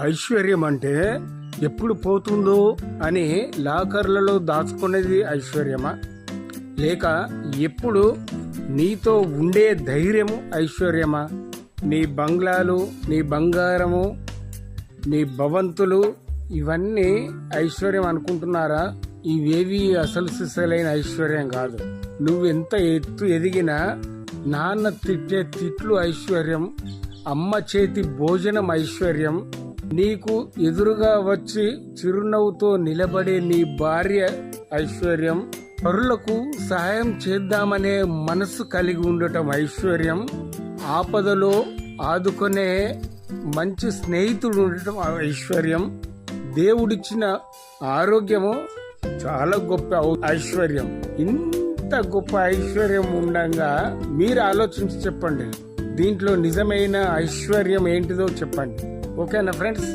ఐశ్వర్యం అంటే ఎప్పుడు పోతుందో అని లాకర్లలో దాచుకునేది ఐశ్వర్యమా, లేక ఎప్పుడు నీతో ఉండే ధైర్యము ఐశ్వర్యమా? నీ బంగ్లాలు, నీ బంగారము, నీ భవంతులు ఇవన్నీ ఐశ్వర్యం అనుకుంటున్నారా? ఇవేవి అసలు సిసలైన ఐశ్వర్యం కాదు. నువ్వు ఎంత ఎత్తు ఎదిగినా నాన్న తిట్టే తిట్లు ఐశ్వర్యం, అమ్మ చేతి భోజనం ఐశ్వర్యం, నీకు ఎదురుగా వచ్చి చిరునవ్వుతో నిలబడే నీ భార్య ఐశ్వర్యం, పరులకు సహాయం చేద్దామనే మనసు కలిగి ఉండటం ఐశ్వర్యం, ఆపదలో ఆదుకునే మంచి స్నేహితుడు ఉండటం ఐశ్వర్యం, దేవుడిచ్చిన ఆరోగ్యము చాలా గొప్ప ఐశ్వర్యం. ఇంత గొప్ప ఐశ్వర్యం ఉండగా మీరు ఆలోచించి చెప్పండి, దీంట్లో నిజమైన ఐశ్వర్యం ఏంటిదో చెప్పండి. ఓకేనా ఫ్రెండ్స్?